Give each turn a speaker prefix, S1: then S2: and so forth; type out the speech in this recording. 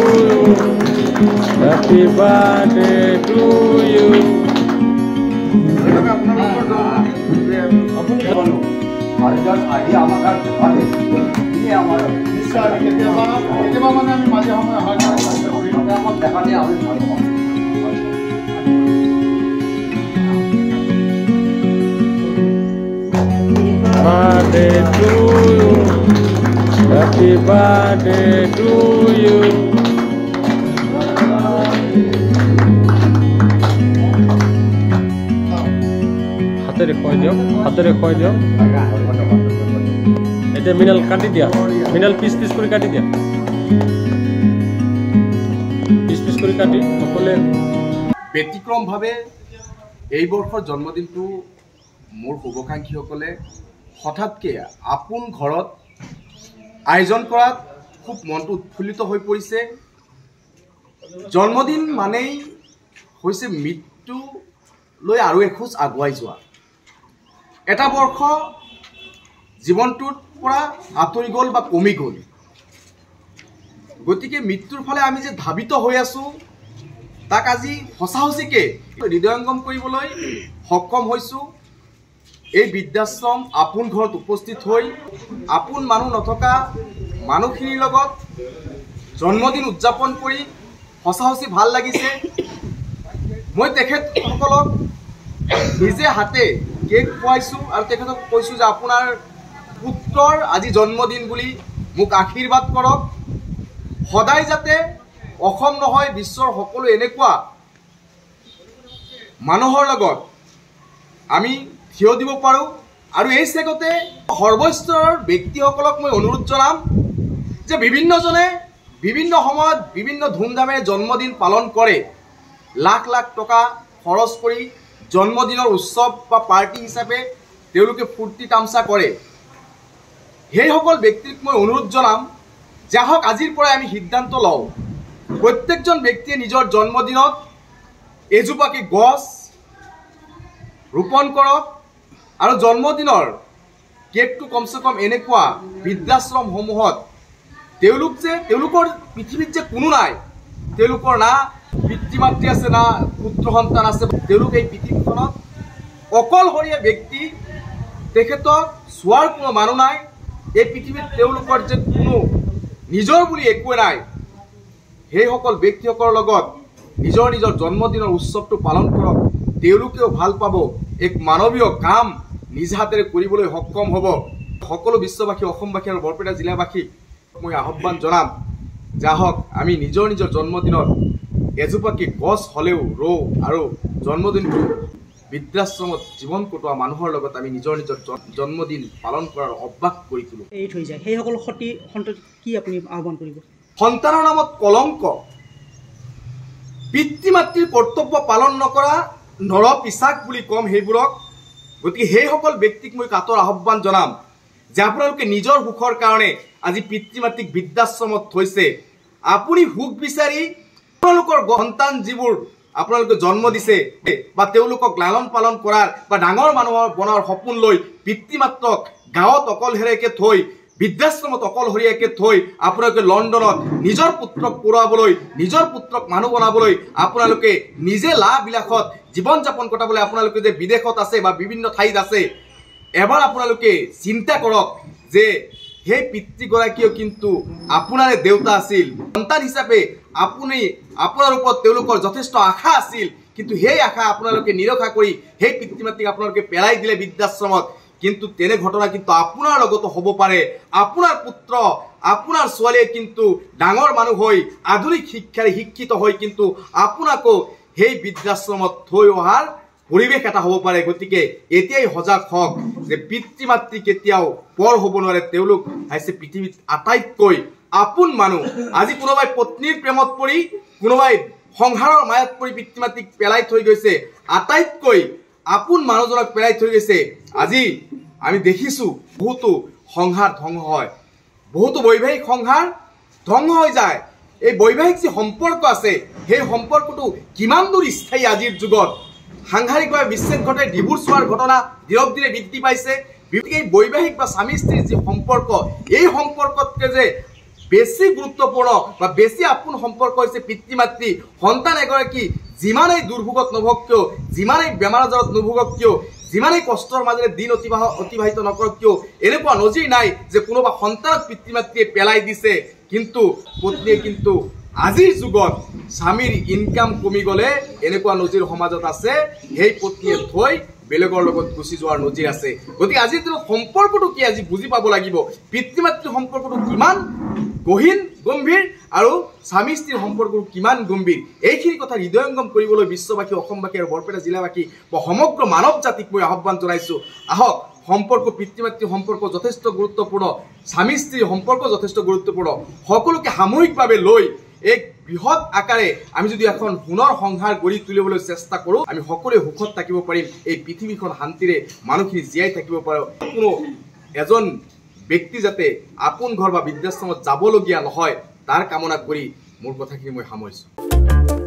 S1: you. Happy birthday to you. Birthday to you. Happy birthday to you. হাতে রেখে দিও এটা মিনাল কাটি দিয়া মিনাল পিস করে কাটি দিয়া পিস করে কাটি সকলে
S2: ব্যতিক্রম ভাবে এই বৰ্ষৰ জন্মদিনটো মোৰ শুভাকাংক্ষীসকলে হঠাৎকে আপোন ঘৰত আয়োজন কৰাত খুব মনটো উৎফুল্লিত হৈ পৰিছে। জন্মদিন মানেই হৈছে মৃত্যু লৈ আৰু এখোজ আগুৱাই যোৱা। এটা বৰ্ষ জীৱনটোৰ পৰা আঁতৰি গ'ল বা কমি গ'ল, গতিকে মৃত্যুৰ ফালে আমি যে ধাবিত হৈ আছো তাক আজি সঁচাসঁচিকে হৃদয়ঙ্গম কৰিবলৈ সক্ষম হৈছো। এই বৃদ্ধাশ্ৰম আপোন ঘৰত উপস্থিত হৈ আপোন মানুহ নথকা মানুহখিনিৰ লগত জন্মদিন উদযাপন কৰি সঁচাসঁচি ভাল লাগিছে। মই তেখেতসকলক নিজে হাতে কেক খুৱাইছোঁ আৰু তেখেতক কৈছোঁ যে আপোনাৰ পুত্ৰৰ আজি জন্মদিন বুলি মোক আশীৰ্বাদ কৰক। সদায় যাতে অসম নহয় বিশ্বৰ সকলো এনেকুৱা মানুহৰ লগত আমি থিয় দিব পাৰোঁ। আৰু এই চেগতে সৰ্বস্তৰৰ ব্যক্তিসকলক মই অনুৰোধ জনাম যে বিভিন্নজনে বিভিন্ন সময়ত বিভিন্ন ধুমধামেৰে জন্মদিন পালন কৰে, লাখ লাখ টকা খৰচ কৰি জন্মদিনৰ উৎসৱ বা পাৰ্টি হিচাপে তেওঁলোকে ফূৰ্তি তামচা কৰে। সেইসকল ব্যক্তিক মই অনুৰোধ জনাম যে আহক আজিৰ পৰাই আমি সিদ্ধান্ত লওঁ, প্ৰত্যেকজন ব্যক্তিয়ে নিজৰ জন্মদিনত এজোপাকে গছ ৰোপণ কৰক আৰু জন্মদিনৰ কেকটো কমচে কম এনেকুৱা বৃদ্ধাশ্ৰমসমূহত তেওঁলোকৰ পৃথিৱীত যে কোনো নাই, তেওঁলোকৰ না পিতৃ মাতৃ আছে না পুত্ৰ সন্তান আছে, তেওঁলোক এই পৃথিৱীখনত অকলশৰীয়া ব্যক্তি, তেখেতক চোৱাৰ কোনো মানুহ নাই। এই পৃথিৱীত তেওঁলোকৰ যে কোনো নিজৰ বুলি একোৱে নাই। সেইসকল ব্যক্তিসকলৰ লগত নিজৰ নিজৰ জন্মদিনৰ উৎসৱটো পালন কৰক, তেওঁলোকেও ভাল পাব, এক মানৱীয় কাম নিজ হাতেৰে কৰিবলৈ সক্ষম হ'ব। সকলো বিশ্ববাসী, অসমবাসী আৰু বৰপেটা জিলাবাসীক মই আহ্বান জনাম যে আহক আমি নিজৰ নিজৰ জন্মদিনত এজোপাকে গছ হ'লেও ৰোওঁ আৰু জন্মদিনটো বৃদ্ধাশ্ৰমত জীৱন কটোৱা মানুহৰ লগত আমি নিজৰ নিজৰ জন্মদিন পালন কৰাৰ অভ্যাস কৰি তোলোঁ।
S3: এই থৈ যায় সেইসকল সন্ততি কি আপুনি আহ্বান কৰিব?
S2: সন্তানৰ নামত কলংক, পিতৃ মাতৃৰ কৰ্তব্য পালন নকৰা নৰ পিচাক বুলি কম সেইবোৰক। গতিকে সেইসকল ব্যক্তিক মই কাতৰ আহ্বান জনাম যে আপোনালোকে নিজৰ সুখৰ কাৰণে আজি পিতৃ মাতৃক বৃদ্ধাশ্ৰমত থৈছে। আপুনি সুখ বিচাৰি আপোনালোকৰ সন্তান যিবোৰ আপোনালোকে জন্ম দিছে বা তেওঁলোকক লালন পালন কৰাৰ বা ডাঙৰ মানুহৰ বনোৱাৰ সপোন লৈ পিতৃ মাতৃক গাঁৱত অকলশৰীয়াকৈ থৈ বৃদ্ধাশ্ৰমত অকলশৰীয়াকৈ থৈ আপোনালোকে লণ্ডনত নিজৰ পুত্ৰক পঢ়ুৱাবলৈ, নিজৰ পুত্ৰক মানুহ বনাবলৈ আপোনালোকে নিজে লাভ বিলাসত জীৱন যাপন কটাবলৈ আপোনালোকে যে বিদেশত আছে বা বিভিন্ন ঠাইত আছে, এবাৰ আপোনালোকে চিন্তা কৰক যে সেই পিতৃগৰাকীও কিন্তু আপোনাৰে দেউতা আছিল। সন্তান হিচাপে আপোনাৰ ওপৰত তেওঁলোকৰ যথেষ্ট আশা আছিল, কিন্তু সেই আশা আপোনালোকে নিৰখা কৰি সেই পিতৃ মাতৃক আপোনালোকে পেলাই দিলে বৃদ্ধাশ্ৰমত। কিন্তু তেনে ঘটনা কিন্তু আপোনাৰ লগতো হ'ব পাৰে। আপোনাৰ পুত্ৰ, আপোনাৰ ছোৱালীয়ে কিন্তু ডাঙৰ মানুহ হৈ আধুনিক শিক্ষাৰে শিক্ষিত হৈ কিন্তু আপোনাকো সেই বৃদ্ধাশ্ৰমত থৈ অহাৰ পৰিৱেশ এটা হ'ব পাৰে। গতিকে এতিয়াই সজাগ হওক যে পিতৃ মাতৃ কেতিয়াও পৰ হ'ব নোৱাৰে, তেওঁলোক হৈছে পৃথিৱীত আটাইতকৈ আপোন মানুহ। আজি কোনোবাই পত্নীৰ প্ৰেমত পৰি, কোনোবাই সংসাৰৰ মায়াত পৰি পিতৃ মাতৃক পেলাই থৈ গৈছে, আটাইতকৈ আপোন মানুহজনক পেলাই থৈ গৈছে। আজি আমি দেখিছোঁ বহুতো সংসাৰ ধ্বংস হয়, বহুতো বৈবাহিক সংসাৰ ধ্বংস হৈ যায়। এই বৈবাহিক যি সম্পৰ্ক আছে সেই সম্পৰ্কটো কিমান দূৰ স্থায়ী আজিৰ যুগত সাংঘাতিকভাৱে বিচ্ছেদ ঘটে, ডিভোৰ্চ হোৱাৰ ঘটনা দিনক দিনে বৃদ্ধি পাইছে। গতিকে এই বৈবাহিক বা স্বামী স্ত্ৰীৰ যি সম্পৰ্ক, এই সম্পৰ্কতকৈ যে বেছি গুৰুত্বপূৰ্ণ বা বেছি আপোন সম্পৰ্ক হৈছে পিতৃ মাতৃ। সন্তান এগৰাকী যিমানেই দুৰ্ভোগত নভোগ কিয়, যিমানেই বেমাৰ আজাৰত নভোগক কিয়, যিমানেই কষ্টৰ মাজেৰে দিন অতিবাহিত নকৰক কিয়, এনেকুৱা নজিৰ নাই যে কোনোবা সন্তানক পিতৃ মাতৃয়ে পেলাই দিছে। কিন্তু পত্নীয়ে কিন্তু আজিৰ যুগত স্বামীৰ ইনকাম কমি গ'লে এনেকুৱা নজিৰ সমাজত আছে, সেই পত্নীয়ে থৈ বেলেগৰ লগত গুচি যোৱাৰ নজিৰ আছে। গতিকে আজিৰ দিনত সম্পৰ্কটো কি আজি বুজি পাব লাগিব। পিতৃ মাতৃৰ সম্পৰ্কটো কিমান গহীন গম্ভীৰ আৰু স্বামী স্ত্ৰীৰ সম্পৰ্কটো কিমান গম্ভীৰ, এইখিনি কথা হৃদয়ংগম কৰিবলৈ বিশ্ববাসী, অসমবাসী আৰু বৰপেটা জিলাবাসী বা সমগ্ৰ মানৱ জাতিক মই আহ্বান জনাইছোঁ। আহক, সম্পৰ্ক পিতৃ মাতৃৰ সম্পৰ্ক যথেষ্ট গুৰুত্বপূৰ্ণ, স্বামী স্ত্ৰীৰ সম্পৰ্ক যথেষ্ট গুৰুত্বপূৰ্ণ। সকলোকে সামূহিকভাৱে লৈ এক বৃহৎ আকাৰে আমি যদি এখন সোণৰ সংসাৰ গঢ়ি তুলিবলৈ চেষ্টা কৰোঁ, আমি সকলোৱে সুখত থাকিব পাৰিম, এই পৃথিৱীখন শান্তিৰে মানুহখিনি জীয়াই থাকিব পাৰোঁ। কোনো এজন ব্যক্তি যাতে আপোন ঘৰ বা বৃদ্ধাশ্ৰমত যাবলগীয়া নহয়, তাৰ কামনা কৰি মোৰ কথাখিনি মই সামৰিছোঁ।